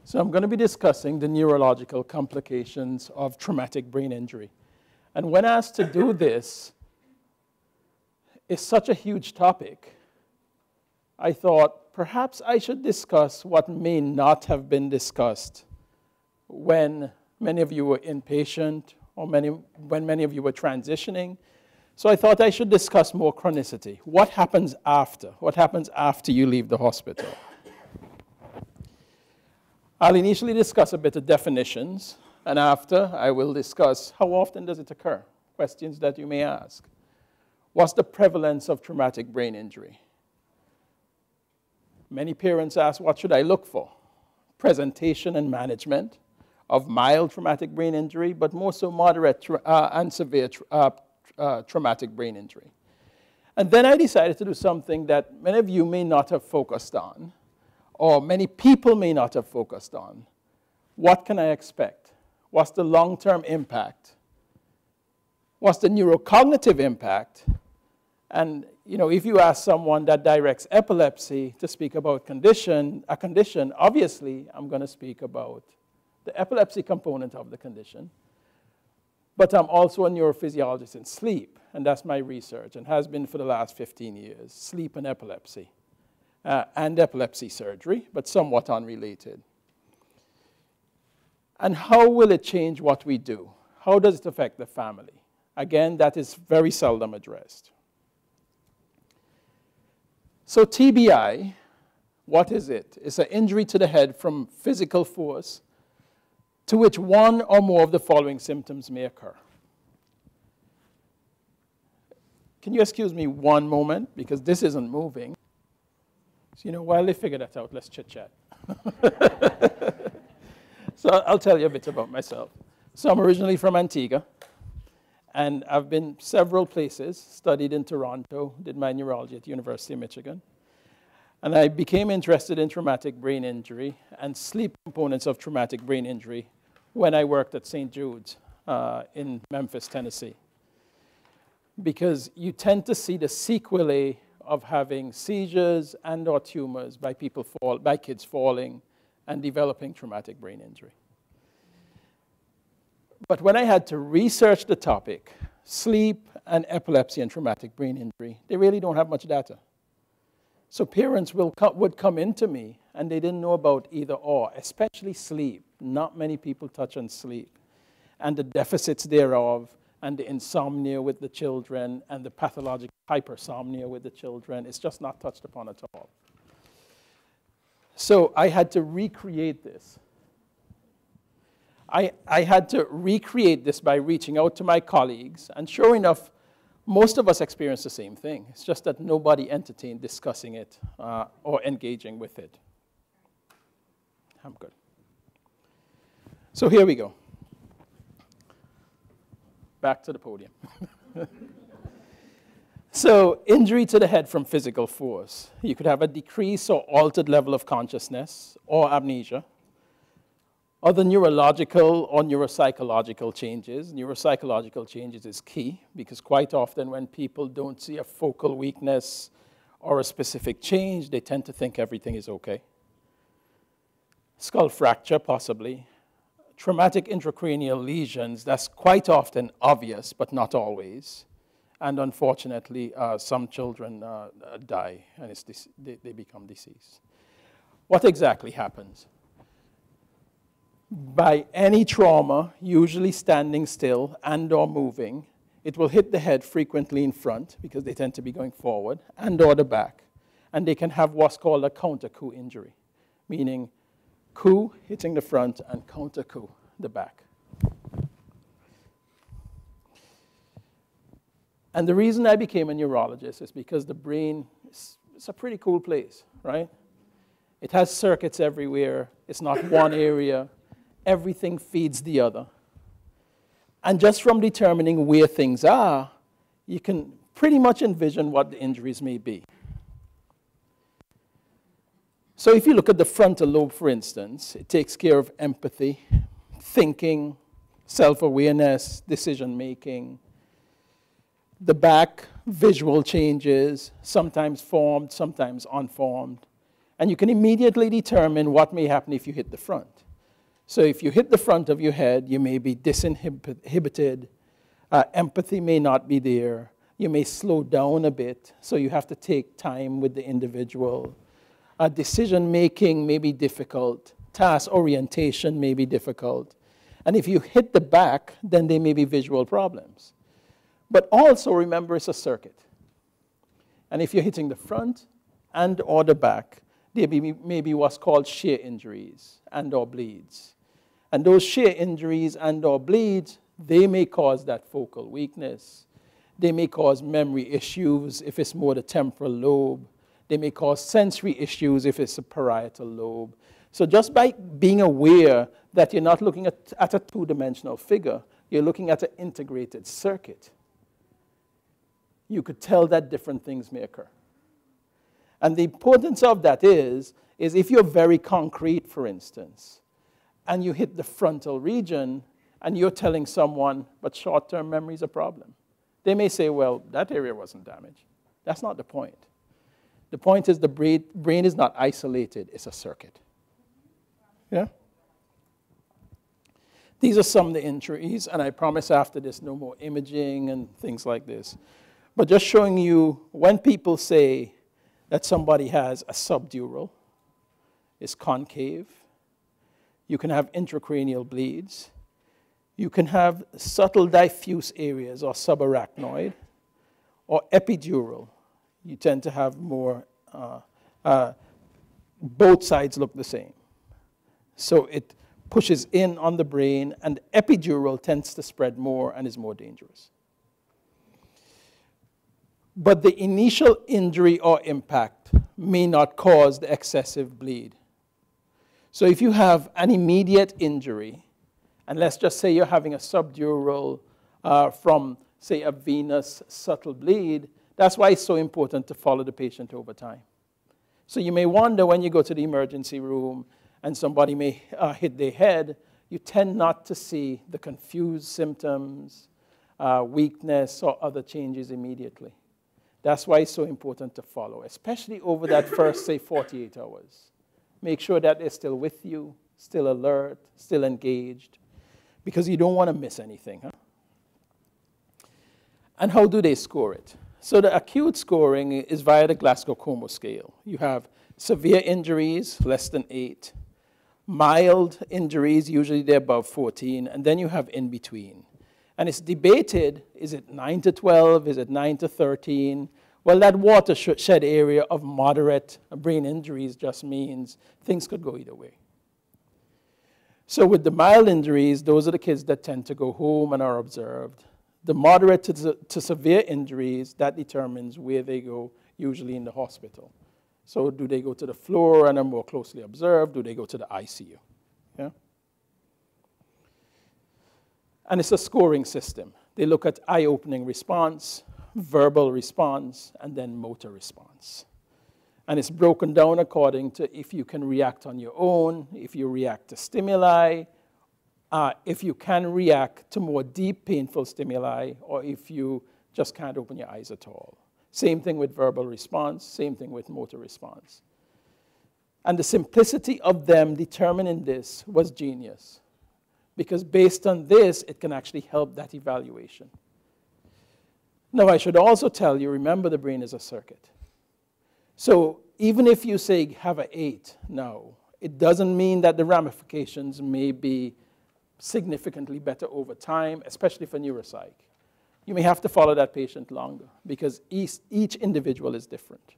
So I'm going to be discussing the neurological complications of traumatic brain injury. And when asked to do this, it's such a huge topic, I thought perhaps I should discuss what may not have been discussed when many of you were inpatient or when many of you were transitioning. So I thought I should discuss more chronicity. What happens after? What happens after you leave the hospital? I'll initially discuss a bit of definitions, and after I will discuss how often does it occur, questions that you may ask. What's the prevalence of traumatic brain injury? Many parents ask, what should I look for? Presentation and management of mild traumatic brain injury, but more so moderate and severe traumatic brain injury. And then I decided to do something that many of you may not have focused on, or many people may not have focused on. What can I expect? What's the long-term impact? What's the neurocognitive impact? And if you ask someone that directs epilepsy to speak about a condition, obviously I'm going to speak about the epilepsy component of the condition. But I'm also a neurophysiologist in sleep, and that's my research, and has been for the last 15 years, sleep and epilepsy. And epilepsy surgery, but somewhat unrelated. And how will it change what we do? How does it affect the family? Again, that is very seldom addressed. So TBI, what is it? It's an injury to the head from physical force to which one or more of the following symptoms may occur. Can you excuse me one moment, because this isn't moving. So, while they figure that out, let's chit-chat. So I'll tell you a bit about myself. So I'm originally from Antigua, and I've been several places, studied in Toronto, did my neurology at the University of Michigan. And I became interested in traumatic brain injury and sleep components of traumatic brain injury when I worked at St. Jude's in Memphis, Tennessee. Because you tend to see the sequelae of having seizures and or tumors by kids falling and developing traumatic brain injury. But when I had to research the topic, sleep and epilepsy and traumatic brain injury, they really don't have much data. So parents would come into me and they didn't know about either or, especially sleep. Not many people touch on sleep and the deficits thereof, and the insomnia with the children, and the pathologic hypersomnia with the children. It's just not touched upon at all. So I had to recreate this. I had to recreate this by reaching out to my colleagues, and sure enough, most of us experienced the same thing. It's just that nobody entertained discussing it or engaging with it. I'm good. So here we go. Back to the podium. So, injury to the head from physical force. You could have a decreased or altered level of consciousness or amnesia. Other neurological or neuropsychological changes. Neuropsychological changes is key because quite often when people don't see a focal weakness or a specific change, they tend to think everything is okay. Skull fracture, possibly. Traumatic intracranial lesions, that's quite often obvious, but not always. And unfortunately, some children die, and they become deceased. What exactly happens? By any trauma, usually standing still and or moving, it will hit the head frequently in front, because they tend to be going forward, and or the back. And they can have what's called a counter-coup injury, meaning coup hitting the front and counter coup the back. And the reason I became a neurologist is because the brain is a pretty cool place, right? It has circuits everywhere. It's not one area. Everything feeds the other. And just from determining where things are, you can pretty much envision what the injuries may be. So if you look at the frontal lobe, for instance, it takes care of empathy, thinking, self-awareness, decision-making. The back, visual changes, sometimes formed, sometimes unformed. And you can immediately determine what may happen if you hit the front. So if you hit the front of your head, you may be disinhibited. Empathy may not be there. You may slow down a bit, so you have to take time with the individual. Decision-making may be difficult. Task orientation may be difficult. And if you hit the back, then there may be visual problems. But also remember it's a circuit. And if you're hitting the front and or the back, there may be what's called shear injuries and or bleeds. And those shear injuries and or bleeds, they may cause that focal weakness. They may cause memory issues if it's more the temporal lobe. They may cause sensory issues if it's a parietal lobe. So just by being aware that you're not looking at a two-dimensional figure, you're looking at an integrated circuit, you could tell that different things may occur. And the importance of that is if you're very concrete, for instance, and you hit the frontal region, and you're telling someone, but short-term memory is a problem. They may say, well, that area wasn't damaged. That's not the point. The point is the brain is not isolated, it's a circuit. Yeah? These are some of the injuries, and I promise after this no more imaging and things like this. But just showing you when people say that somebody has a subdural, it's concave, you can have intracranial bleeds, you can have subtle diffuse areas or subarachnoid, or epidural. You tend to have more, both sides look the same. So it pushes in on the brain, and epidural tends to spread more and is more dangerous. But the initial injury or impact may not cause the excessive bleed. So if you have an immediate injury, and let's just say you're having a subdural from, say, a venous subtle bleed, that's why it's so important to follow the patient over time. So you may wonder when you go to the emergency room and somebody may hit their head, you tend not to see the confused symptoms, weakness, or other changes immediately. That's why it's so important to follow, especially over that first, say, 48 hours. Make sure that they're still with you, still alert, still engaged, because you don't want to miss anything. Huh? And how do they score it? So the acute scoring is via the Glasgow-Coma scale. You have severe injuries, less than 8. Mild injuries, usually they're above 14. And then you have in between. And it's debated, is it 9 to 12? Is it 9 to 13? Well, that watershed area of moderate brain injuries just means things could go either way. So with the mild injuries, those are the kids that tend to go home and are observed. The moderate to severe injuries, that determines where they go, usually in the hospital. So do they go to the floor and are more closely observed? Do they go to the ICU? Yeah? And it's a scoring system. They look at eye-opening response, verbal response, and then motor response. And it's broken down according to if you can react on your own, if you react to stimuli, if you can react to more deep, painful stimuli, or if you just can't open your eyes at all. Same thing with verbal response, same thing with motor response. And the simplicity of them determining this was genius, because based on this, it can actually help that evaluation. Now, I should also tell you, remember the brain is a circuit. So even if you say have an 8 now, it doesn't mean that the ramifications may be significantly better over time, especially for neuropsych. You may have to follow that patient longer because each individual is different.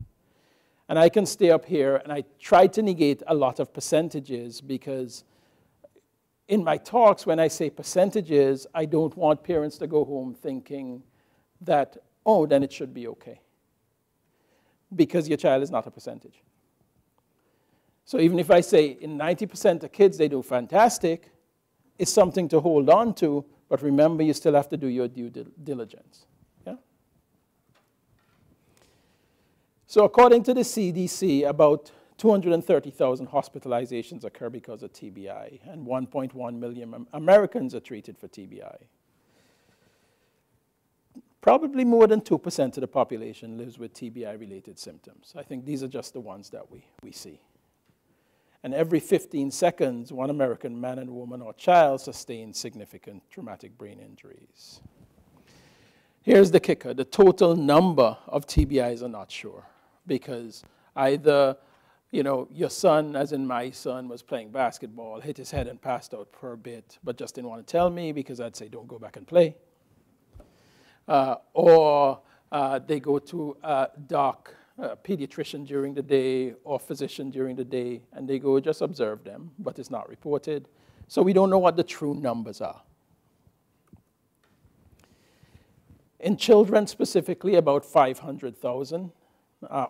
And I can stay up here and I try to negate a lot of percentages because in my talks, when I say percentages, I don't want parents to go home thinking that, oh, then it should be okay. Because your child is not a percentage. So even if I say in 90% of kids they do fantastic, it's something to hold on to, but remember you still have to do your due diligence. Yeah? So according to the CDC, about 230,000 hospitalizations occur because of TBI, and 1.1 million Americans are treated for TBI. Probably more than 2% of the population lives with TBI-related symptoms. I think these are just the ones that we see. And every 15 seconds, one American man and woman or child sustains significant traumatic brain injuries. Here's the kicker. The total number of TBIs are not sure, because either, your son, as in my son, was playing basketball, hit his head and passed out per bit, but just didn't want to tell me because I'd say, don't go back and play. Or they go to a doc, a pediatrician during the day or physician during the day, and they go just observe them, but it's not reported. So we don't know what the true numbers are. In children specifically, about 500,000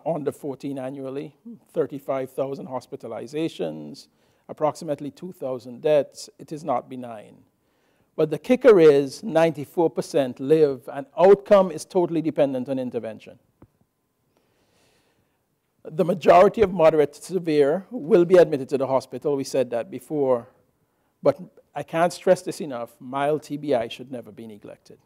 under 14 annually, 35,000 hospitalizations, approximately 2,000 deaths. It is not benign. But the kicker is 94% live, and outcome is totally dependent on intervention. The majority of moderate to severe will be admitted to the hospital. We said that before. But I can't stress this enough. Mild TBI should never be neglected.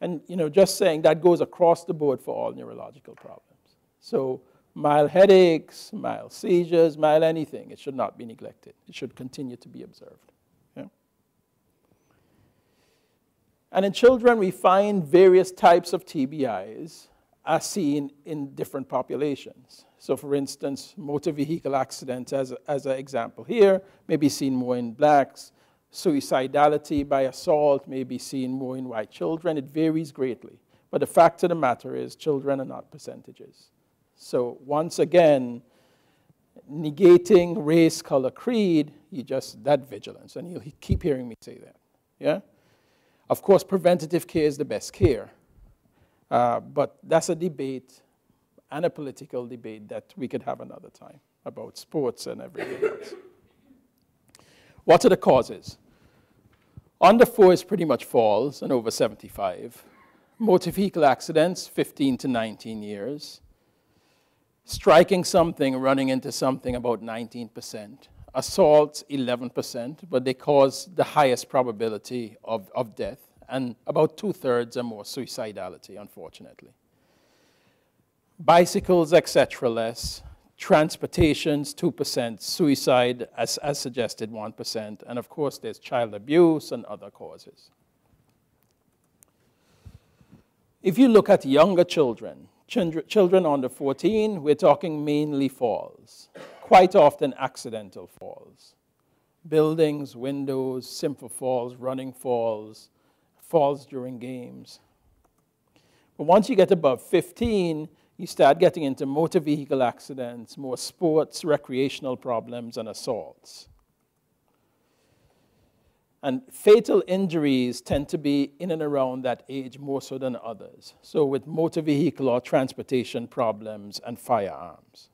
And, just saying that goes across the board for all neurological problems. So mild headaches, mild seizures, mild anything, it should not be neglected. It should continue to be observed. Yeah? And in children, we find various types of TBIs are seen in different populations. So for instance, motor vehicle accidents, as an example here, may be seen more in blacks. Suicidality by assault may be seen more in white children. It varies greatly. But the fact of the matter is children are not percentages. So once again, negating race, color, creed, that vigilance. And you'll keep hearing me say that. Yeah? Of course, preventative care is the best care. But that's a debate and a political debate that we could have another time about sports and everything else. What are the causes? Under 4 is pretty much falls and over 75. Motor vehicle accidents, 15 to 19 years. Striking something, running into something, about 19%. Assaults, 11%, but they cause the highest probability of death. And about 2/3 are more suicidality, unfortunately. Bicycles, etc., less. Transportations, 2%. Suicide, as suggested, 1%. And of course, there's child abuse and other causes. If you look at younger children, children under 14, we're talking mainly falls. Quite often accidental falls. Buildings, windows, simple falls, running falls, falls during games. But once you get above 15, you start getting into motor vehicle accidents, more sports, recreational problems, and assaults. And fatal injuries tend to be in and around that age more so than others. So with motor vehicle or transportation problems and firearms.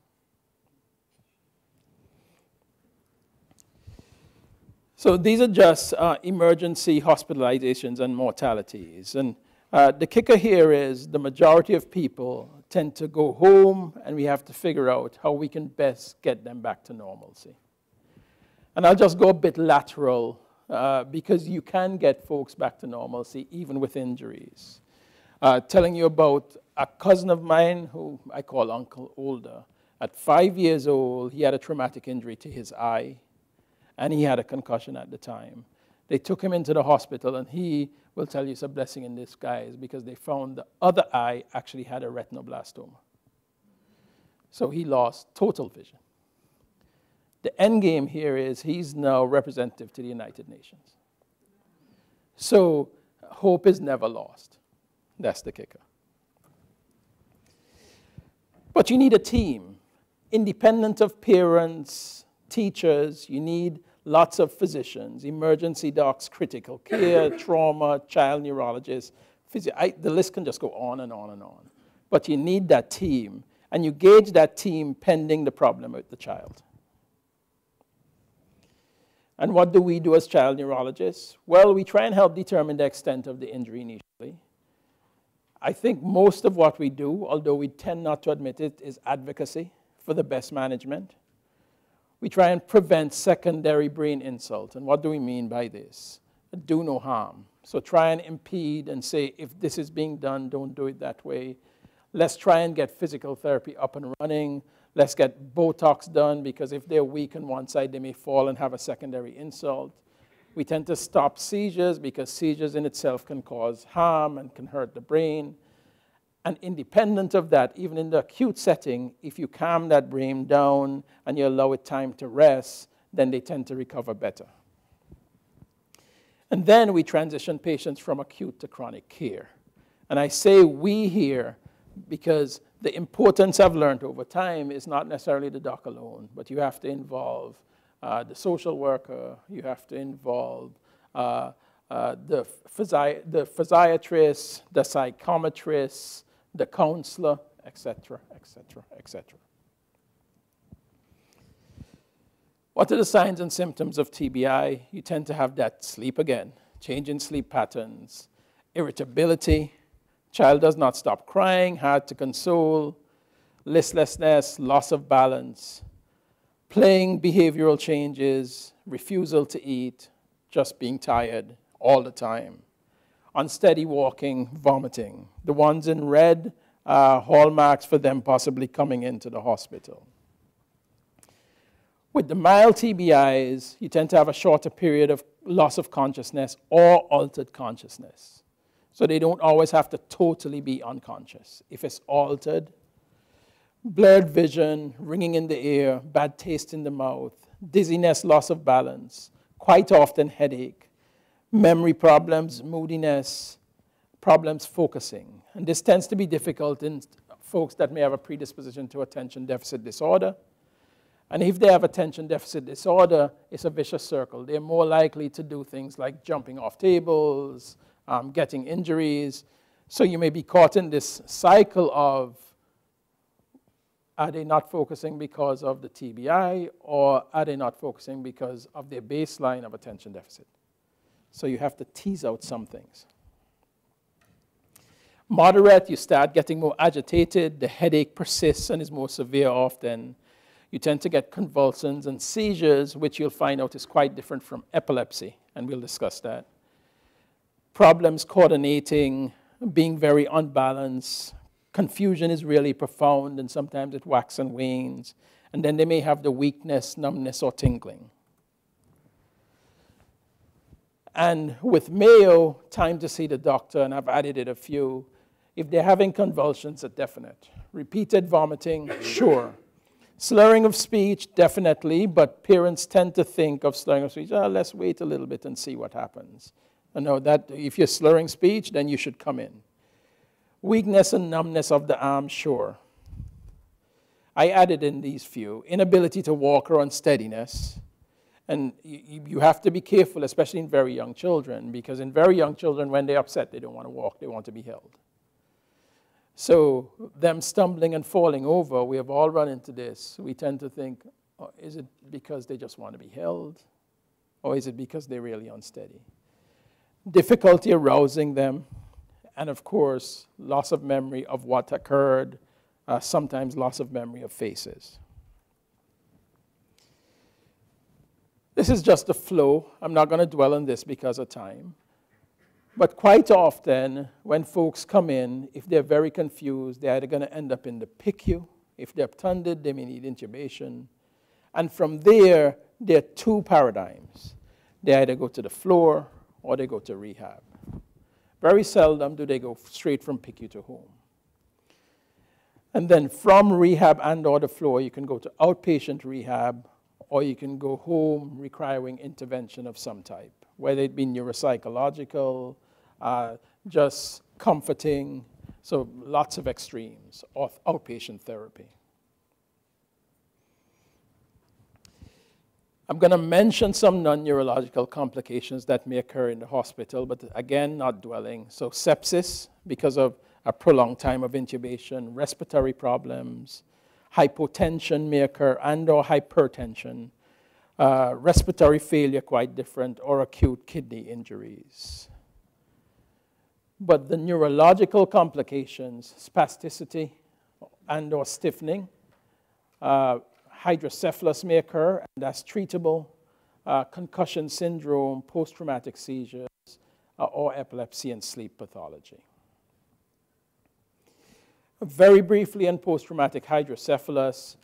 So these are just emergency hospitalizations and mortalities. And the kicker here is the majority of people tend to go home, and we have to figure out how we can best get them back to normalcy. And I'll just go a bit lateral because you can get folks back to normalcy even with injuries. Telling you about a cousin of mine who I call Uncle Older. At 5 years old, he had a traumatic injury to his eye, and he had a concussion at the time. They took him into the hospital, and he will tell you it's a blessing in disguise because they found the other eye actually had a retinoblastoma. So he lost total vision. The end game here is he's now representative to the United Nations. So hope is never lost. That's the kicker. But you need a team. Independent of parents, teachers, you need lots of physicians, emergency docs, critical care, trauma, child neurologists. The list can just go on and on and on. But you need that team, and you gauge that team pending the problem with the child. And what do we do as child neurologists? Well, we try and help determine the extent of the injury initially. I think most of what we do, although we tend not to admit it, is advocacy for the best management. We try and prevent secondary brain insult. And what do we mean by this? Do no harm. So try and impede and say, if this is being done, don't do it that way. Let's try and get physical therapy up and running. Let's get Botox done, because if they're weak on one side, they may fall and have a secondary insult. We tend to stop seizures because seizures in itself can cause harm and can hurt the brain. And independent of that, even in the acute setting, if you calm that brain down and you allow it time to rest, then they tend to recover better. And then we transition patients from acute to chronic care. And I say we here because the importance I've learned over time is not necessarily the doc alone, but you have to involve the social worker, you have to involve the physiatrist, the psychometrist, the counselor, etc., etc., etc. What are the signs and symptoms of TBI? You tend to have that sleep again, change in sleep patterns, irritability, child does not stop crying, hard to console, listlessness, loss of balance, playing behavioral changes, refusal to eat, just being tired all the time, unsteady walking, vomiting. The ones in red are hallmarks for them possibly coming into the hospital. With the mild TBIs, you tend to have a shorter period of loss of consciousness or altered consciousness. So they don't always have to totally be unconscious. If it's altered, blurred vision, ringing in the ear, bad taste in the mouth, dizziness, loss of balance, quite often headache, memory problems, moodiness, problems focusing. And this tends to be difficult in folks that may have a predisposition to attention deficit disorder. And if they have attention deficit disorder, it's a vicious circle. They're more likely to do things like jumping off tables, getting injuries. So you may be caught in this cycle of, are they not focusing because of the TBI, or are they not focusing because of their baseline of attention deficit? So you have to tease out some things. Moderate, you start getting more agitated, the headache persists and is more severe often. You tend to get convulsions and seizures, which you'll find out is quite different from epilepsy, and we'll discuss that. Problems coordinating, being very unbalanced. Confusion is really profound, and sometimes it waxes and wanes. And then they may have the weakness, numbness, or tingling. And with Mayo, time to see the doctor, and I've added it a few. If they're having convulsions, a definite. Repeated vomiting, sure. Slurring of speech, definitely, but parents tend to think of slurring of speech, let's wait a little bit and see what happens. No, that if you're slurring speech, then you should come in. Weakness and numbness of the arm, sure. I added in these few. Inability to walk or unsteadiness. And you have to be careful, especially in very young children, because in very young children, when they're upset, they don't want to walk, they want to be held. So them stumbling and falling over, we have all run into this. We tend to think, oh, is it because they just want to be held? Or is it because they're really unsteady? Difficulty arousing them. And of course, loss of memory of what occurred, sometimes loss of memory of faces. This is just the flow. I'm not going to dwell on this because of time. But quite often, when folks come in, if they're very confused, they're either going to end up in the PICU. If they're obtunded, they may need intubation. And from there, there are two paradigms. They either go to the floor or they go to rehab. Very seldom do they go straight from PICU to home. And then from rehab and or the floor, you can go to outpatient rehab, or you can go home requiring intervention of some type, whether it be neuropsychological, just comforting, so lots of extremes of outpatient therapy. I'm going to mention some non-neurological complications that may occur in the hospital, but again, not dwelling. So sepsis, because of a prolonged time of intubation, respiratory problems, hypotension may occur, and or hypertension, respiratory failure, quite different, or acute kidney injuries. But the neurological complications, spasticity and or stiffening, hydrocephalus may occur, and that's treatable, concussion syndrome, post-traumatic seizures, or epilepsy and sleep pathology. Very briefly on post-traumatic hydrocephalus,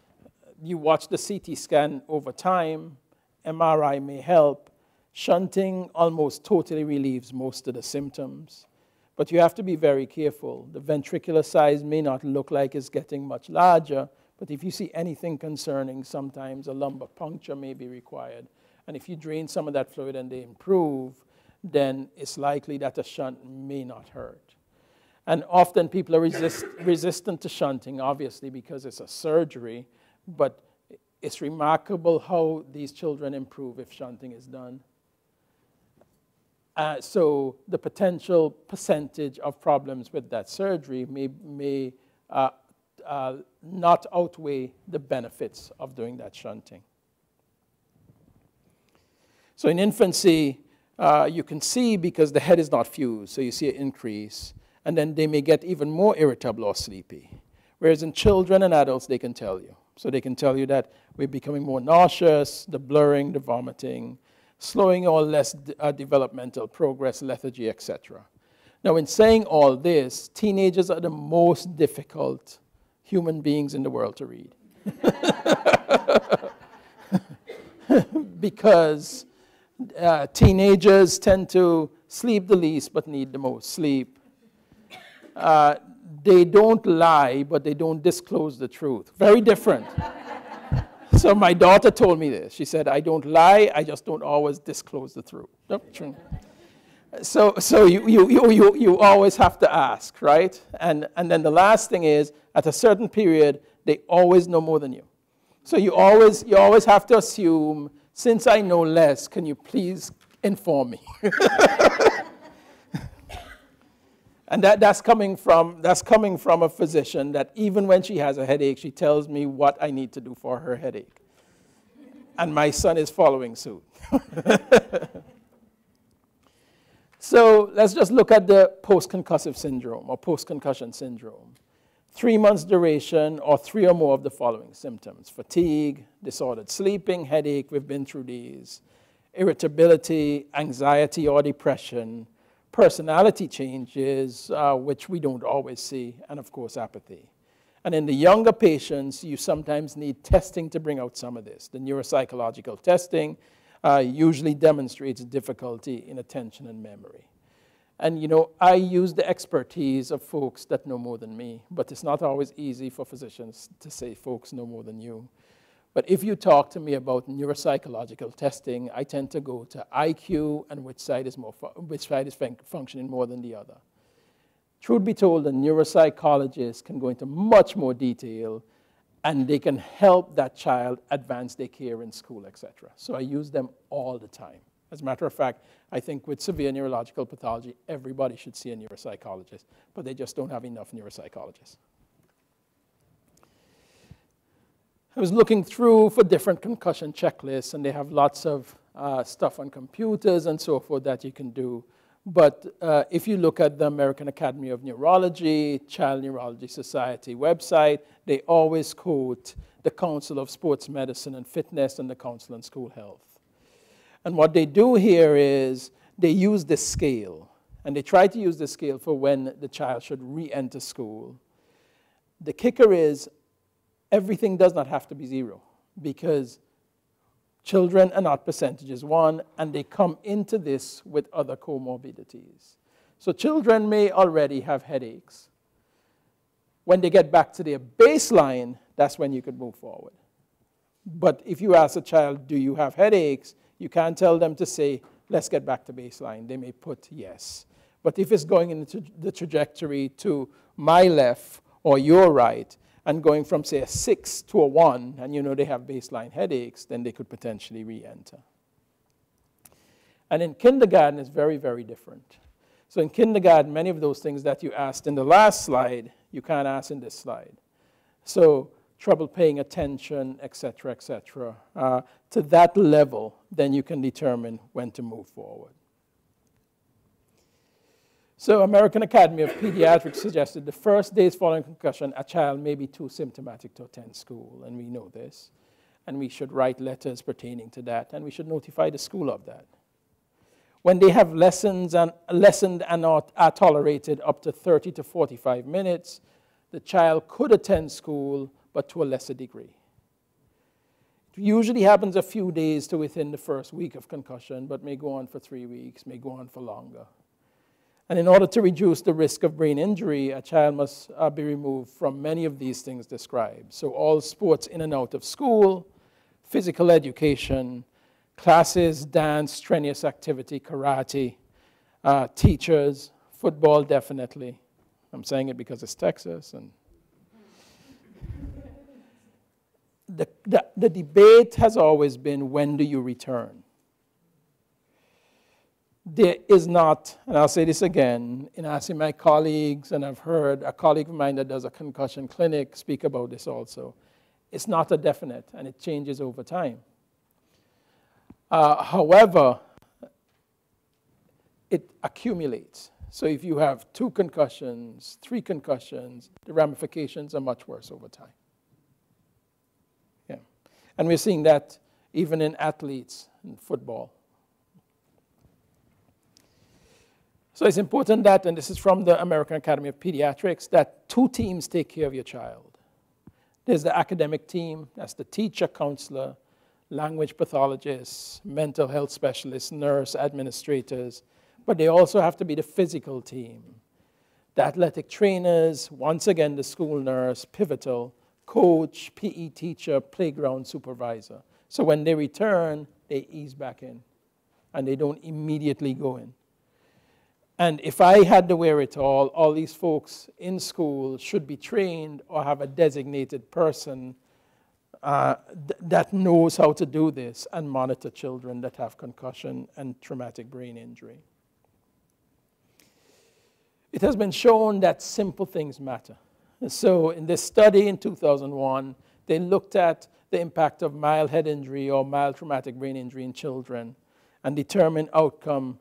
you watch the CT scan over time, MRI may help. Shunting almost totally relieves most of the symptoms. But you have to be very careful. The ventricular size may not look like it's getting much larger, but if you see anything concerning, sometimes a lumbar puncture may be required. And if you drain some of that fluid and they improve, then it's likely that a shunt may not hurt. And often people are resistant to shunting, obviously, because it's a surgery, but it's remarkable how these children improve if shunting is done. So the potential percentage of problems with that surgery may not outweigh the benefits of doing that shunting. So in infancy, you can see because the head is not fused, so you see an increase, and then they may get even more irritable or sleepy. Whereas in children and adults, they can tell you. So they can tell you that we're becoming more nauseous, the blurring, the vomiting, slowing or less developmental progress, lethargy, etc. Now, in saying all this, teenagers are the most difficult human beings in the world to read. Because teenagers tend to sleep the least but need the most sleep. They don't lie, but they don't disclose the truth. Very different. So my daughter told me this. She said, I don't lie, I just don't always disclose the truth. Yep, true. So you always have to ask, right? And then the last thing is, at a certain period, they always know more than you. So you always have to assume, since I know less, can you please inform me? And that's coming from a physician that even when she has a headache, she tells me what I need to do for her headache. And my son is following suit. So let's just look at the post-concussive syndrome or post-concussion syndrome. 3 months duration or 3 or more of the following symptoms: fatigue, disordered sleeping, headache, we've been through these, irritability, anxiety or depression, personality changes, which we don't always see, and of course apathy. And in the younger patients, you sometimes need testing to bring out some of this. The neuropsychological testing usually demonstrates difficulty in attention and memory. And I use the expertise of folks that know more than me, but it's not always easy for physicians to say folks know more than you. But if you talk to me about neuropsychological testing, I tend to go to IQ and which side is functioning more than the other. Truth be told, the neuropsychologist can go into much more detail, and they can help that child advance their care in school, etc. So I use them all the time. As a matter of fact, I think with severe neurological pathology, everybody should see a neuropsychologist, but they just don't have enough neuropsychologists. I was looking through for different concussion checklists, and they have lots of stuff on computers and so forth that you can do. But if you look at the American Academy of Neurology, Child Neurology Society website, they always quote the Council of Sports Medicine and Fitness and the Council on School Health. And what they do here is they use this scale, and they try to use this scale for when the child should re-enter school. The kicker is everything does not have to be 0, because children are not percentages 1, and they come into this with other comorbidities. So children may already have headaches. When they get back to their baseline, that's when you could move forward. But if you ask a child, do you have headaches? You can't tell them to say, let's get back to baseline. They may put yes. But if it's going into the trajectory to my left or your right, and going from, say, a 6 to a 1, and they have baseline headaches, then they could potentially re-enter. And in kindergarten, it's very, very different. So in kindergarten, many of those things that you asked in the last slide, you can't ask in this slide. So trouble paying attention, et cetera, to that level, then you can determine when to move forward. So American Academy of Pediatrics suggested the first days following concussion, a child may be too symptomatic to attend school, and we know this. And we should write letters pertaining to that, and we should notify the school of that. When they have lessened and are tolerated up to 30 to 45 minutes, the child could attend school, but to a lesser degree. usually happens a few days to within the first week of concussion, but may go on for 3 weeks, may go on for longer. And in order to reduce the risk of brain injury, a child must be removed from many of these things described. So all sports in and out of school, physical education, classes, dance, strenuous activity, karate, teachers, football definitely. I'm saying it because it's Texas. And the debate has always been, when do you return? There is not, and I'll say this again, in asking my colleagues, and I've heard a colleague of mine that does a concussion clinic speak about this also, it's not a definite, and it changes over time. However, it accumulates. So if you have 2 concussions, 3 concussions, the ramifications are much worse over time. Yeah. And we're seeing that even in athletes in football. So it's important that, and this is from the American Academy of Pediatrics, that 2 teams take care of your child. There's the academic team, that's the teacher, counselor, language pathologists, mental health specialists, nurse, administrators, but they also have to be the physical team. The athletic trainers, once again the school nurse, pivotal, coach, PE teacher, playground supervisor. So when they return, they ease back in, and they don't immediately go in. And if I had the wherewithal, all these folks in school should be trained or have a designated person that knows how to do this and monitor children that have concussion and traumatic brain injury. It has been shown that simple things matter. So in this study in 2001, they looked at the impact of mild head injury or mild traumatic brain injury in children and determined outcome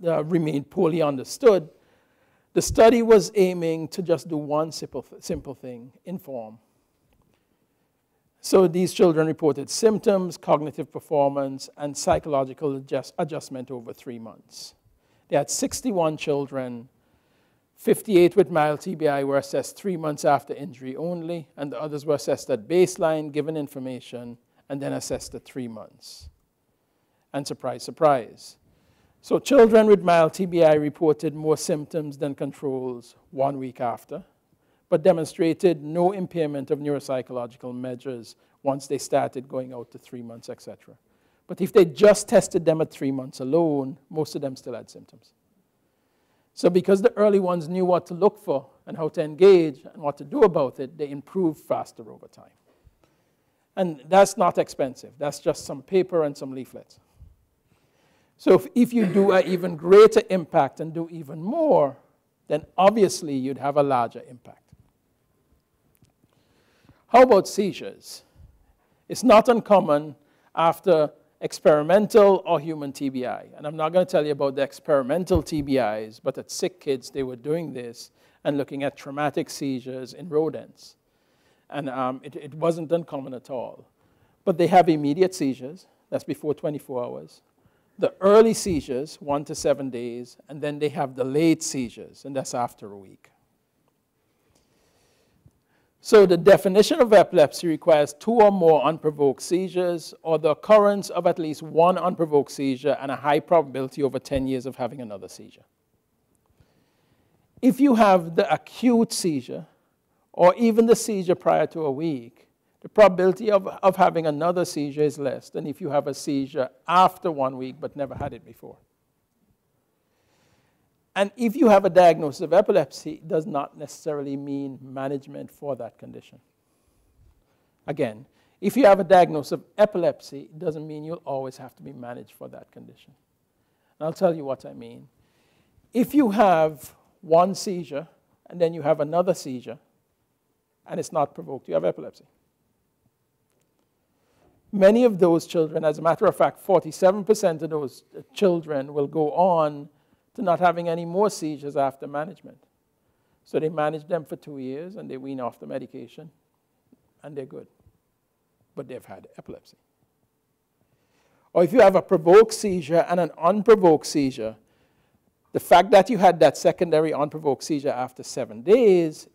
remained poorly understood. The study was aiming to just do one simple thing, inform. So these children reported symptoms, cognitive performance, and psychological adjustment over 3 months. They had 61 children. 58 with mild TBI were assessed 3 months after injury only, and the others were assessed at baseline, given information, and then assessed at 3 months. And surprise, surprise. So children with mild TBI reported more symptoms than controls 1 week after, but demonstrated no impairment of neuropsychological measures once they started going out to 3 months, etc. But if they just tested them at 3 months alone, most of them still had symptoms. So because the early ones knew what to look for and how to engage and what to do about it, they improved faster over time. And that's not expensive. That's just some paper and some leaflets. So if you do an even greater impact and do even more, then obviously you'd have a larger impact. How about seizures? It's not uncommon after experimental or human TBI. And I'm not going to tell you about the experimental TBIs, but at sick kids, they were doing this and looking at traumatic seizures in rodents. And it wasn't uncommon at all. But they have immediate seizures. That's before 24 hours. The early seizures, 1 to 7 days, and then they have the late seizures, and that's after a week. So the definition of epilepsy requires 2 or more unprovoked seizures, or the occurrence of at least 1 unprovoked seizure and a high probability over 10 years of having another seizure. If you have the acute seizure, or even the seizure prior to a week, the probability of having another seizure is less than if you have a seizure after 1 week but never had it before. And if you have a diagnosis of epilepsy, it does not necessarily mean management for that condition. Again, if you have a diagnosis of epilepsy, it doesn't mean you'll always have to be managed for that condition. And I'll tell you what I mean. If you have 1 seizure and then you have another seizure and it's not provoked, you have epilepsy. Many of those children, as a matter of fact, 47% of those children will go on to not having any more seizures after management. So they manage them for 2 years and they wean off the medication and they're good. But they've had epilepsy. Or if you have a provoked seizure and an unprovoked seizure, the fact that you had that secondary unprovoked seizure after 7 days,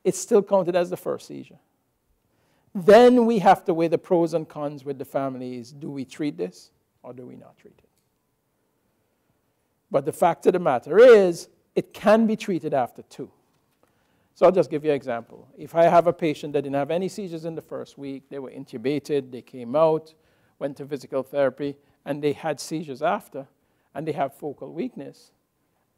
it's still counted as the first seizure. Then we have to weigh the pros and cons with the families. Do we treat this or do we not treat it? But the fact of the matter is, it can be treated after 2. So I'll just give you an example. If I have a patient that didn't have any seizures in the first week, they were intubated, they came out, went to physical therapy, and they had seizures after, and they have focal weakness,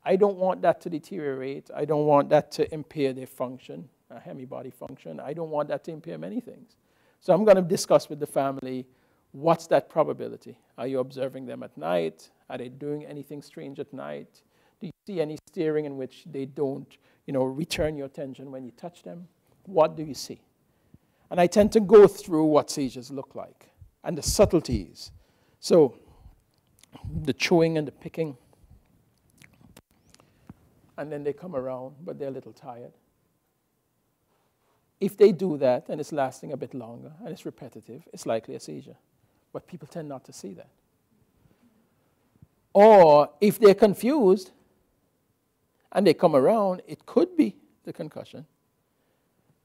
I don't want that to deteriorate. I don't want that to impair their function, hemibody function. I don't want that to impair many things. So I'm going to discuss with the family, what's that probability? Are you observing them at night? Are they doing anything strange at night? Do you see any steering in which they don't, return your attention when you touch them? What do you see? And I tend to go through what seizures look like and the subtleties. So the chewing and the picking, and then they come around, but they're a little tired. If they do that and it's lasting a bit longer and it's repetitive, it's likely a seizure. But people tend not to see that. Or if they're confused and they come around, it could be the concussion.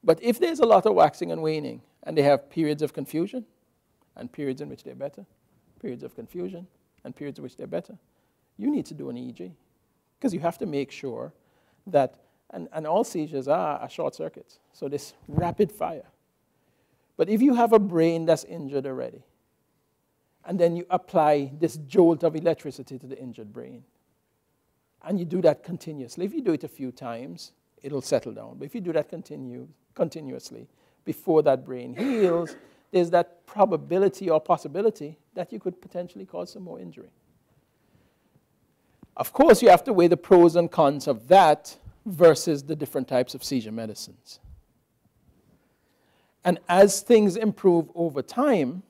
But if there's a lot of waxing and waning and they have periods of confusion and periods in which they're better, periods of confusion and periods in which they're better, you need to do an EEG. Because you have to make sure that, and all seizures are short circuits, so this rapid fire. But if you have a brain that's injured already, and then you apply this jolt of electricity to the injured brain, and you do that continuously, if you do it a few times, it'll settle down. But if you do that continuously, before that brain heals, there's that probability or possibility that you could potentially cause some more injury. Of course, you have to weigh the pros and cons of that versus the different types of seizure medicines. And as things improve over time,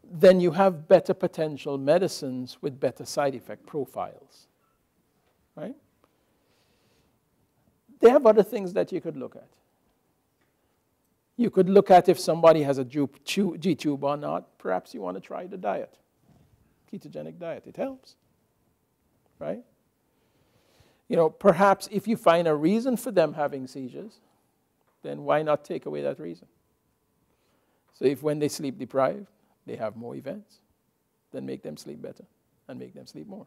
then you have better potential medicines with better side effect profiles, right? They have other things that you could look at. You could look at if somebody has a G-tube or not. Perhaps you want to try the diet. Ketogenic diet, it helps, right? Perhaps if you find a reason for them having seizures, then why not take away that reason? So if when they sleep deprived, they have more events, then make them sleep better and make them sleep more.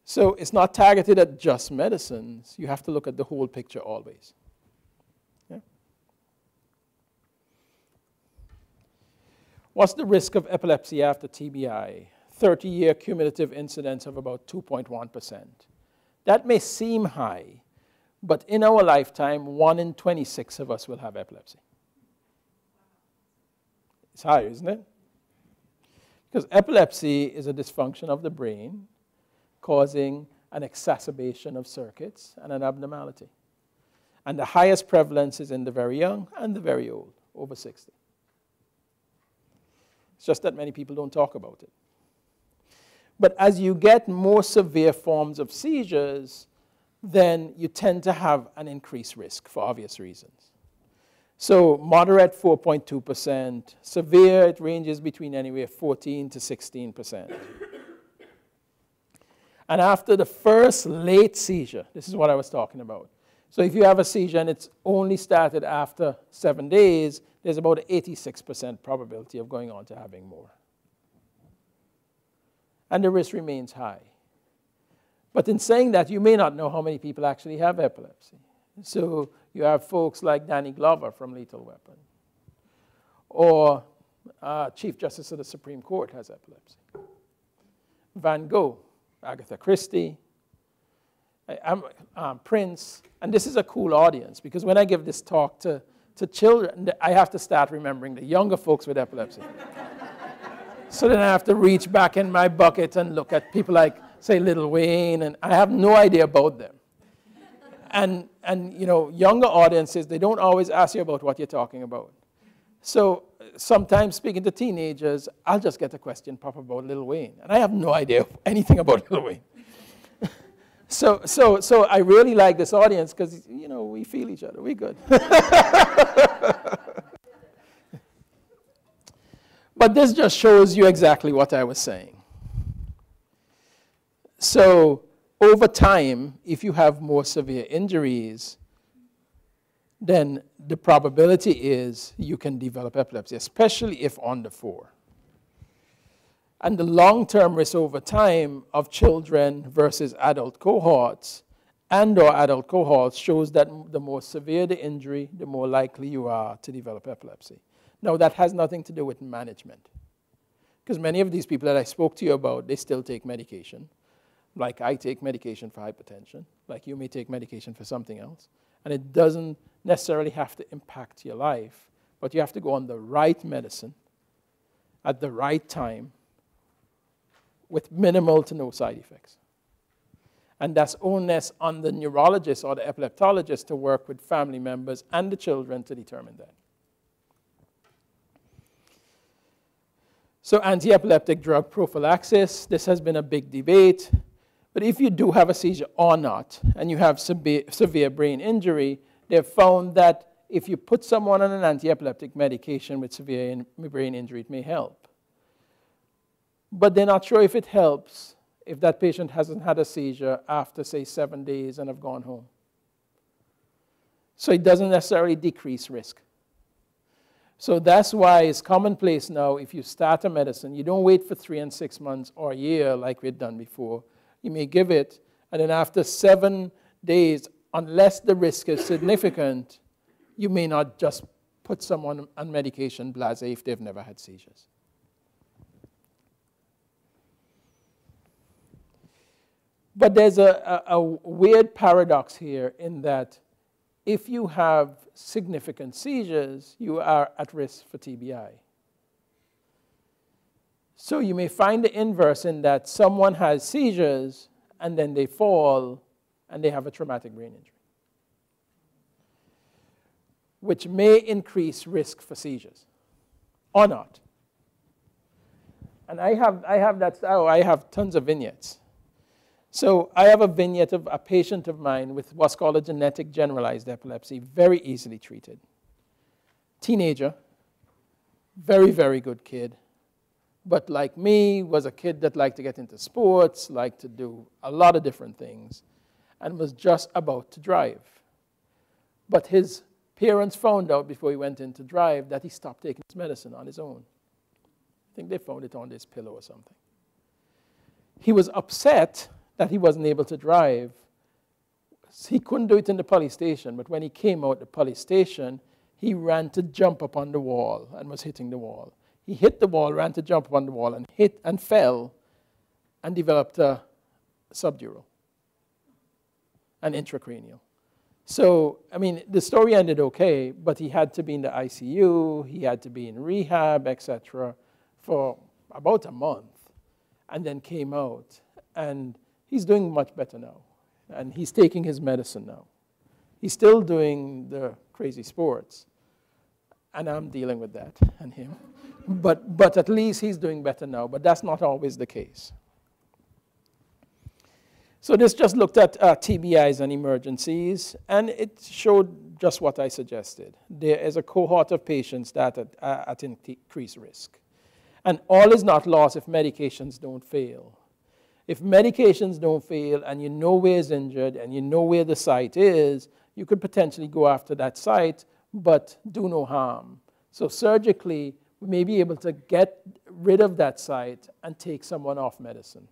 So it's not targeted at just medicines. You have to look at the whole picture always. What's the risk of epilepsy after TBI? 30-year cumulative incidence of about 2.1%. That may seem high, but in our lifetime, 1 in 26 of us will have epilepsy. It's high, isn't it? Because epilepsy is a dysfunction of the brain causing an exacerbation of circuits and an abnormality. And the highest prevalence is in the very young and the very old, over 60. It's just that many people don't talk about it. But as you get more severe forms of seizures, then you tend to have an increased risk for obvious reasons. So moderate, 4.2%. Severe, it ranges between anywhere 14 to 16%. And after the first late seizure, this is what I was talking about. So if you have a seizure and it's only started after 7 days, there's about an 86% probability of going on to having more. And the risk remains high. But in saying that, you may not know how many people actually have epilepsy. So you have folks like Danny Glover from Lethal Weapon. Or Chief Justice of the Supreme Court has epilepsy. Van Gogh, Agatha Christie, Prince. And this is a cool audience, because when I give this talk to children, I have to start remembering the younger folks with epilepsy. So then I have to reach back in my bucket and look at people like, say, Lil Wayne, and I have no idea about them. And younger audiences, they don't always ask you about what you're talking about. So sometimes speaking to teenagers, I'll just get a question pop up about Lil Wayne, and I have no idea anything about Lil Wayne. So I really like this audience because, we feel each other. We're good. But this just shows you exactly what I was saying. So over time, if you have more severe injuries, then the probability is you can develop epilepsy, especially if under 4. And the long-term risk over time of children versus adult cohorts and/or adult cohorts shows that the more severe the injury, the more likely you are to develop epilepsy. Now, that has nothing to do with management, because many of these people that I spoke to you about, they still take medication. Like I take medication for hypertension, like you may take medication for something else. And it doesn't necessarily have to impact your life, but you have to go on the right medicine at the right time with minimal to no side effects. And that's onus on the neurologist or the epileptologist to work with family members and the children to determine that. So anti-epileptic drug prophylaxis, this has been a big debate. But if you do have a seizure or not, and you have severe brain injury, they've found that if you put someone on an anti-epileptic medication with severe brain injury, it may help. But they're not sure if it helps if that patient hasn't had a seizure after, say, 7 days and have gone home. So it doesn't necessarily decrease risk. So that's why it's commonplace now, if you start a medicine, you don't wait for 3 and 6 months or a year like we'd done before. You may give it, and then after 7 days, unless the risk is significant, you may not just put someone on medication blasé if they've never had seizures. But there's a weird paradox here in that if you have significant seizures, you are at risk for TBI. So you may find the inverse in that someone has seizures and then they fall and they have a traumatic brain injury, which may increase risk for seizures or not. And I have tons of vignettes. So I have a vignette of a patient of mine with what's called a genetic generalized epilepsy, very easily treated. Teenager, very, very good kid. But like me, was a kid that liked to get into sports, liked to do a lot of different things, and was just about to drive. But his parents found out before he went in to drive that he stopped taking his medicine on his own. I think they found it on his pillow or something. He was upset that he wasn't able to drive. He couldn't do it in the police station, but when he came out the police station, he ran to jump up on the wall and was hitting the wall. He hit the wall, ran to jump up on the wall, and hit and fell and developed a subdural, an intracranial. So, I mean, the story ended okay, but he had to be in the ICU, he had to be in rehab, etc., for about a month, and then came out. And he's doing much better now, and he's taking his medicine now. He's still doing the crazy sports, and I'm dealing with that and him. But at least he's doing better now, but that's not always the case. So this just looked at TBIs and emergencies, and it showed just what I suggested. There is a cohort of patients that are at increased risk. And all is not lost if medications don't fail. If medications don't fail and you know where it's injured and you know where the site is, you could potentially go after that site, but do no harm. So surgically, we may be able to get rid of that site and take someone off medicine.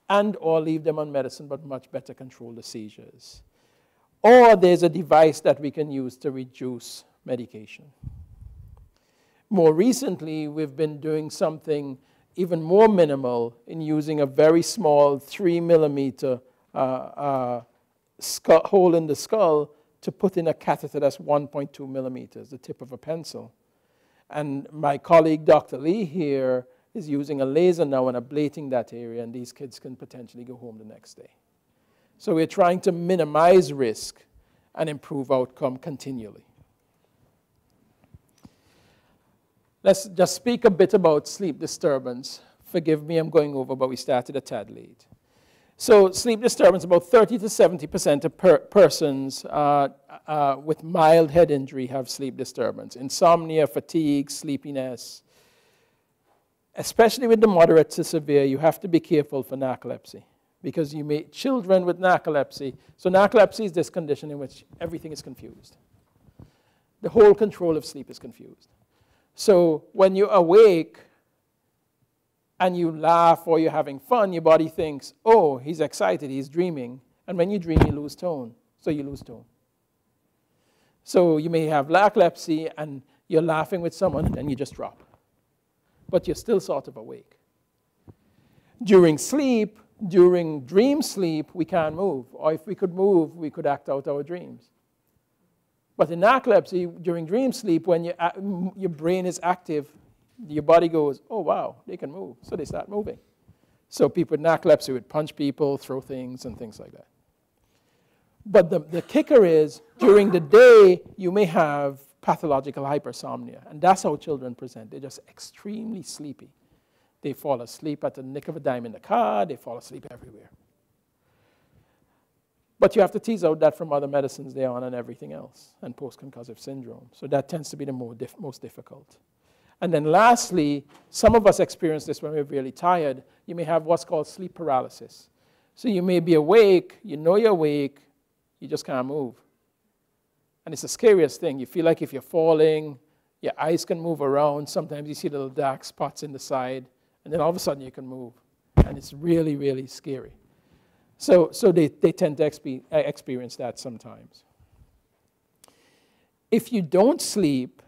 And or leave them on medicine, but much better control the seizures. Or there's a device that we can use to reduce medication. More recently, we've been doing something even more minimal in using a very small 3 millimeter hole in the skull to put in a catheter that's 1.2 millimeters, the tip of a pencil. And my colleague, Dr. Lee here, is using a laser now and ablating that area, and these kids can potentially go home the next day. So we're trying to minimize risk and improve outcome continually. Let's just speak a bit about sleep disturbance. Forgive me, I'm going over, but we started a tad late. So sleep disturbance, about 30 to 70% of persons with mild head injury have sleep disturbance. Insomnia, fatigue, sleepiness. Especially with the moderate to severe, you have to be careful for narcolepsy because you may, children with narcolepsy, so narcolepsy is this condition in which everything is confused. The whole control of sleep is confused. So when you're awake and you laugh or you're having fun, your body thinks, oh, he's excited, he's dreaming. And when you dream, you lose tone. So you lose tone. So you may have narcolepsy and you're laughing with someone and then you just drop. But you're still sort of awake. During sleep, during dream sleep, we can't move. Or if we could move, we could act out our dreams. But in narcolepsy, during dream sleep, when your brain is active, your body goes, oh, wow, they can move. So they start moving. So people with narcolepsy would punch people, throw things, and things like that. But the kicker is, during the day, you may have pathological hypersomnia. And that's how children present. They're just extremely sleepy. They fall asleep at the nick of a dime in the car. They fall asleep everywhere. But you have to tease out that from other medicines they're on and everything else, and post-concussive syndrome. So that tends to be the most difficult. And then lastly, some of us experience this when we're really tired. You may have what's called sleep paralysis. So you may be awake, you know you're awake, you just can't move. And it's the scariest thing. You feel like if you're falling, your eyes can move around. Sometimes you see little dark spots in the side, and then all of a sudden you can move. And it's really, really scary. So they tend to experience that sometimes. If you don't sleep,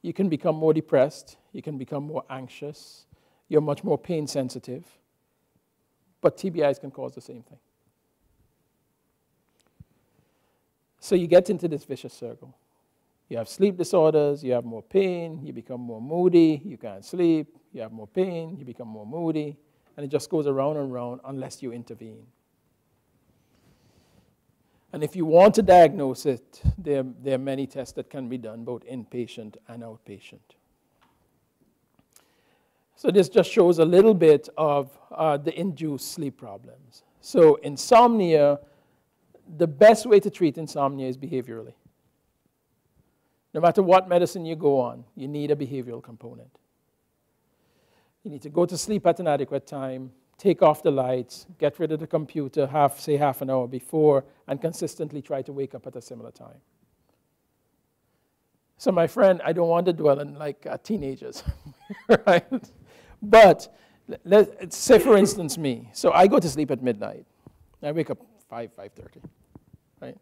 you can become more depressed, you can become more anxious, you're much more pain sensitive, but TBIs can cause the same thing. So you get into this vicious circle. You have sleep disorders, you have more pain, you become more moody, you can't sleep, you have more pain, you become more moody, and it just goes around and around unless you intervene. And if you want to diagnose it, there are many tests that can be done, both inpatient and outpatient. So this just shows a little bit of the induced sleep problems. So insomnia, the best way to treat insomnia is behaviorally. No matter what medicine you go on, you need a behavioral component. You need to go to sleep at an adequate time, take off the lights, get rid of the computer, say half an hour before, and consistently try to wake up at a similar time. So my friend, I don't want to dwell on like teenagers, right? But let's say, for instance, me. So I go to sleep at midnight. I wake up 5:30, right?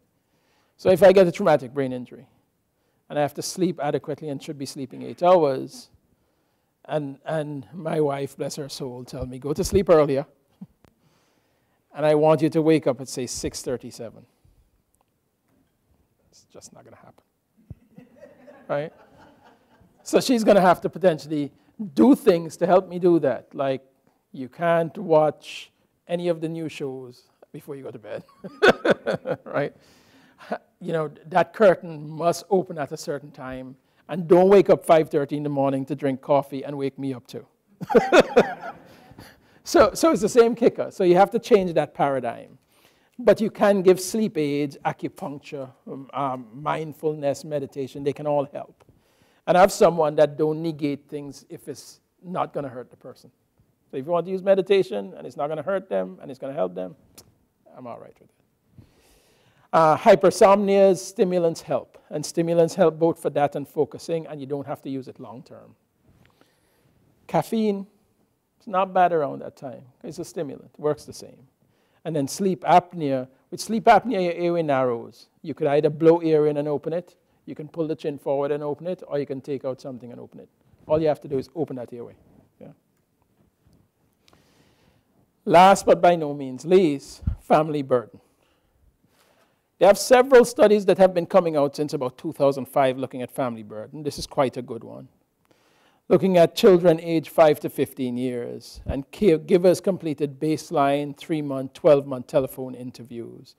So if I get a traumatic brain injury, and I have to sleep adequately and should be sleeping 8 hours, and my wife, bless her soul, tell me, go to sleep earlier, and I want you to wake up at, say, 6:37. It's just not going to happen, right? So she's going to have to potentially do things to help me do that, like you can't watch any of the new shows before you go to bed, right? You know, that curtain must open at a certain time, and don't wake up 5:30 in the morning to drink coffee and wake me up too. So it's the same kicker. So you have to change that paradigm. But you can give sleep aids, acupuncture, mindfulness, meditation. They can all help. And I have someone that don't negate things if it's not going to hurt the person. So if you want to use meditation and it's not going to hurt them and it's going to help them, I'm all right with it. Hypersomnia, stimulants help. And stimulants help both for that and focusing, and you don't have to use it long term. Caffeine, it's not bad around that time. It's a stimulant, works the same. And then sleep apnea. With sleep apnea, your airway narrows. You could either blow air in and open it, you can pull the chin forward and open it, or you can take out something and open it. All you have to do is open that airway. Yeah. Last but by no means least, family burden. They have several studies that have been coming out since about 2005 looking at family burden. This is quite a good one. Looking at children aged 5 to 15 years, and caregivers completed baseline 3-month, 12-month telephone interviews.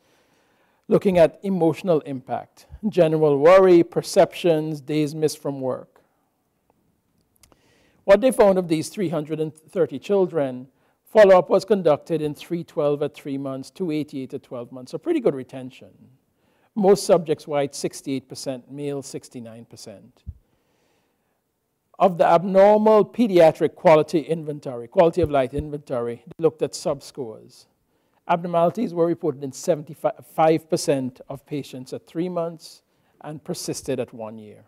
Looking at emotional impact, general worry, perceptions, days missed from work. What they found of these 330 children, follow-up was conducted in 312 at 3 months, 288 at 12 months, so pretty good retention. Most subjects white, 68%, male, 69%. Of the abnormal pediatric quality of life inventory, they looked at subscores. Abnormalities were reported in 75% of patients at 3 months and persisted at 1 year.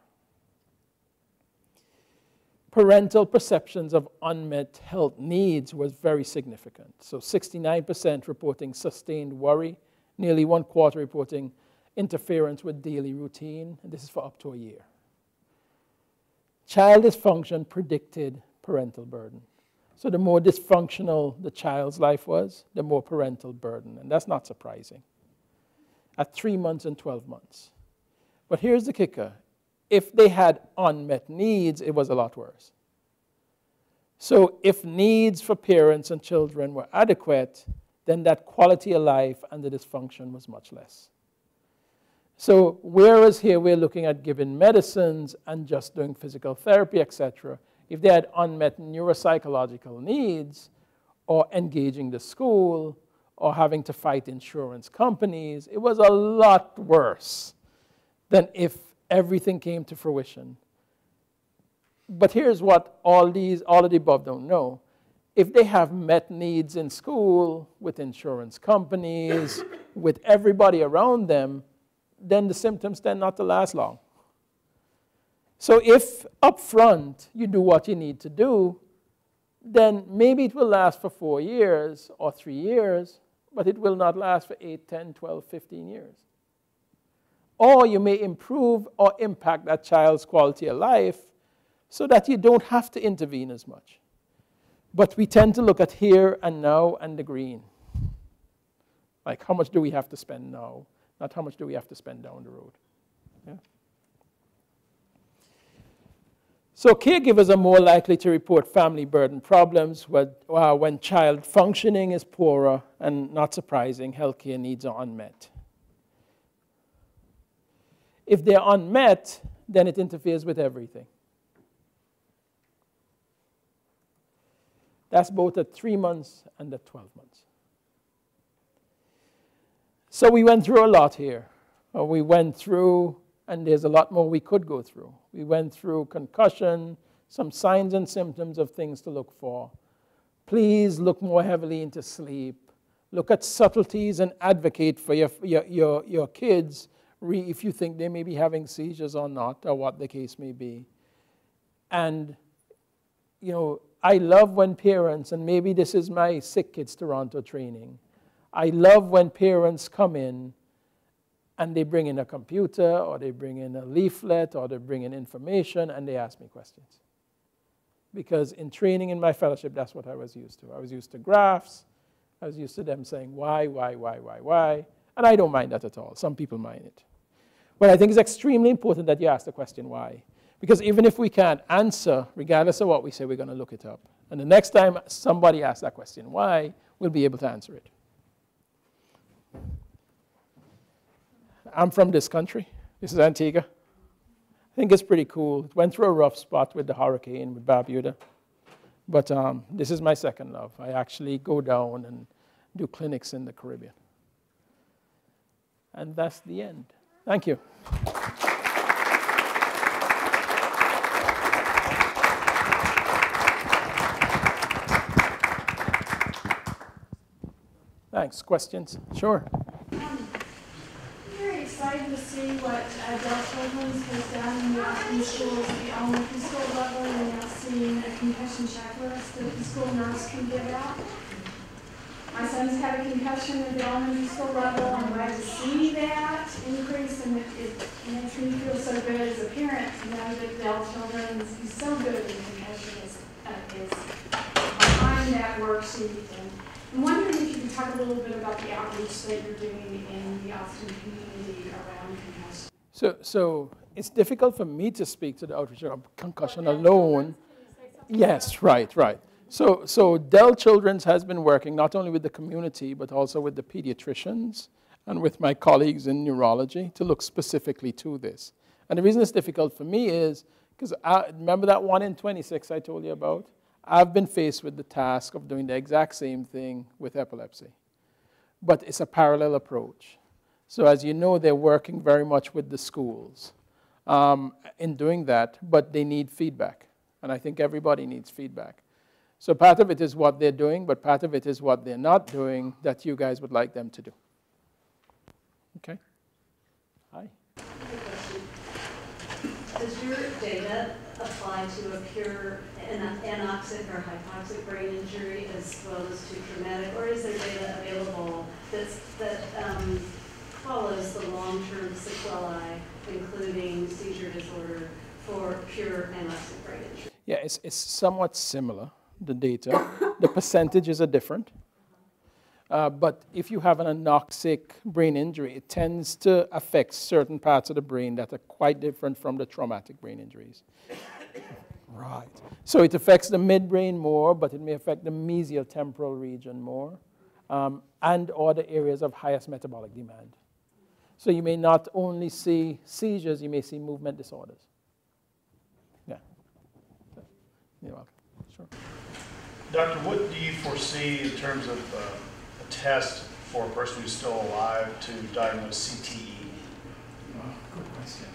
Parental perceptions of unmet health needs was very significant. So 69% reporting sustained worry, nearly 1/4 reporting interference with daily routine, and this is for up to a year. Child dysfunction predicted parental burden. So the more dysfunctional the child's life was, the more parental burden, and that's not surprising. At 3 months and 12 months. But here's the kicker. If they had unmet needs, it was a lot worse. So if needs for parents and children were adequate, then that quality of life and the dysfunction was much less. So whereas here we're looking at giving medicines and just doing physical therapy, etc., if they had unmet neuropsychological needs or engaging the school or having to fight insurance companies, it was a lot worse than if everything came to fruition. But here's what all of the above don't know. If they have met needs in school, with insurance companies, with everybody around them, then the symptoms tend not to last long. So if up front you do what you need to do, then maybe it will last for 4 years or 3 years, but it will not last for 8, 10, 12, 15 years. Or you may improve or impact that child's quality of life so that you don't have to intervene as much. But we tend to look at here and now and the green. Like, how much do we have to spend now? Not how much do we have to spend down the road. Yeah? So caregivers are more likely to report family burden problems when child functioning is poorer, and not surprising, healthcare needs are unmet. If they're unmet, then it interferes with everything. That's both at 3 months and at 12 months. So we went through a lot here. We went through, and there's a lot more we could go through. We went through concussion, some signs and symptoms of things to look for. Please look more heavily into sleep. Look at subtleties and advocate for your kids if you think they may be having seizures or not, or what the case may be. And, you know, I love when parents, and maybe this is my Sick Kids Toronto training, I love when parents come in and they bring in a computer, or they bring in a leaflet, or they bring in information, and they ask me questions. Because in training in my fellowship, that's what I was used to. I was used to graphs. I was used to them saying why. And I don't mind that at all. Some people mind it. But I think it's extremely important that you ask the question why. Because even if we can't answer, regardless of what we say, we're going to look it up. And the next time somebody asks that question why, we'll be able to answer it. I'm from this country. This is Antigua. I think it's pretty cool. It went through a rough spot with the hurricane, with Barbuda. But this is my second love. I actually go down and do clinics in the Caribbean. And that's the end. Thank you. Thanks. Questions? Sure. Very excited to see what Del Children's has done in schools at the elementary school level. We're now seeing a concussion checklist that the school nurse can give out. My son's had a concussion at the elementary school level. I'm glad to see that increase, and it makes me feel so good as a parent to know that Del Children's is so good at concussion is behind that worksheet. And I'm wondering if you could talk a little bit about the outreach that you're doing in the Austin community around concussion. So it's difficult for me to speak to the outreach of concussion alone. Yes, right. So Del Children's has been working not only with the community, but also with the pediatricians and with my colleagues in neurology to look specifically to this. And the reason it's difficult for me is because remember that 1 in 26 I told you about? I've been faced with the task of doing the exact same thing with epilepsy. But it's a parallel approach. So as you know, they're working very much with the schools in doing that, but they need feedback. And I think everybody needs feedback. So part of it is what they're doing, but part of it is what they're not doing that you guys would like them to do. Okay? Hi. Does your data apply to a pure anoxic or hypoxic brain injury as well as to traumatic, or is there data available that follows the long-term sequelae, including seizure disorder, for pure anoxic brain injury? Yeah, it's somewhat similar, the data. The percentages are different. But if you have an anoxic brain injury, it tends to affect certain parts of the brain that are quite different from the traumatic brain injuries. Right. So it affects the midbrain more, but it may affect the mesial temporal region more, and or the areas of highest metabolic demand. So you may not only see seizures, you may see movement disorders. Yeah. You're welcome. Sure. Doctor, what do you foresee in terms of a test for a person who's still alive to diagnose CTE? Oh, good question.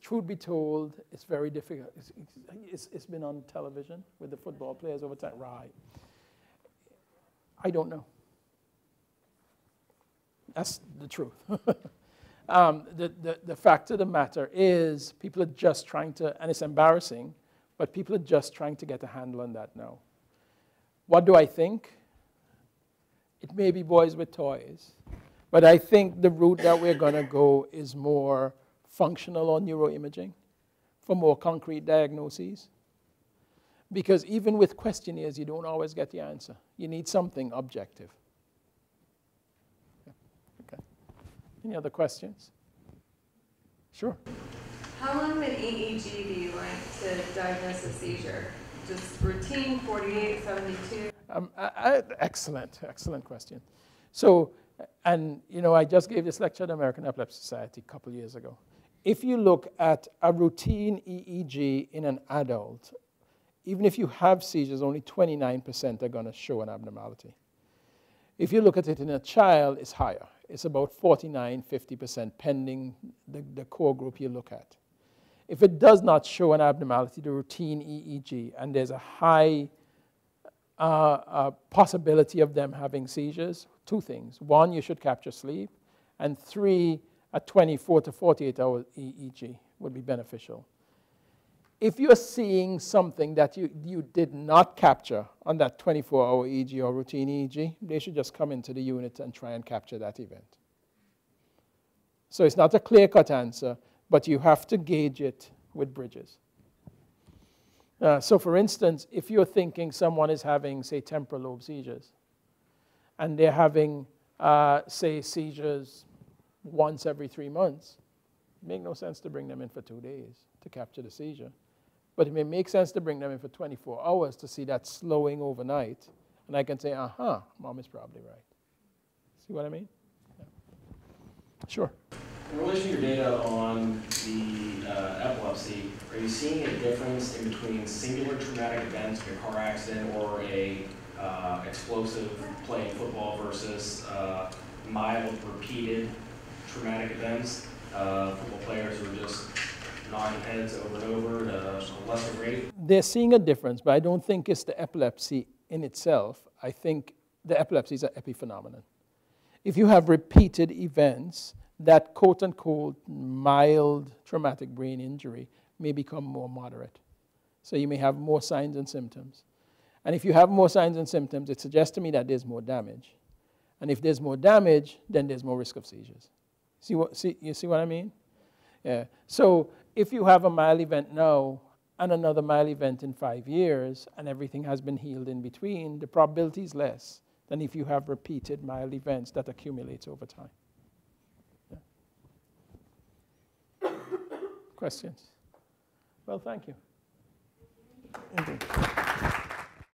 Truth be told, it's very difficult. It's been on television with the football players over time. Right. I don't know. That's the truth. The fact of the matter is people are just trying to, and it's embarrassing, but people are just trying to get a handle on that now. What do I think? It may be boys with toys, but I think the route that we're going to go is more functional or neuroimaging for more concrete diagnoses. Because even with questionnaires, you don't always get the answer. You need something objective. Okay. Any other questions? Sure. How long of an EEG do you like to diagnose a seizure? Just routine, 48, 72? Excellent question. So, and you know, I just gave this lecture at the American Epilepsy Society a couple years ago. If you look at a routine EEG in an adult, even if you have seizures, only 29% are going to show an abnormality. If you look at it in a child, it's higher. It's about 49, 50%, pending the core group you look at. If it does not show an abnormality, the routine EEG, and there's a high possibility of them having seizures, two things. One, you should capture sleep, and three, a 24 to 48-hour EEG would be beneficial. If you're seeing something that you did not capture on that 24-hour EEG or routine EEG, they should just come into the unit and try and capture that event. So it's not a clear-cut answer, but you have to gauge it with bridges. So for instance, if you're thinking someone is having, say, temporal lobe seizures, and they're having, say, seizures once every 3 months, it makes no sense to bring them in for 2 days to capture the seizure. But it may make sense to bring them in for 24 hours to see that slowing overnight. And I can say, mom is probably right. See what I mean? Yeah. Sure. In relation to your data on the epilepsy, are you seeing a difference in between singular traumatic events, like a car accident or a explosive playing football versus mild repeated traumatic events? Football players who are just knocking heads over and over at a lesser rate? They're seeing a difference, but I don't think it's the epilepsy in itself. I think the epilepsy is an epiphenomenon. If you have repeated events, that quote-unquote mild traumatic brain injury may become more moderate. So you may have more signs and symptoms. And if you have more signs and symptoms, it suggests to me that there's more damage. And if there's more damage, then there's more risk of seizures. You see what I mean? Yeah. So if you have a mild event now and another mild event in 5 years and everything has been healed in between, the probability is less than if you have repeated mild events that accumulates over time. Yeah. Questions? Well, thank you.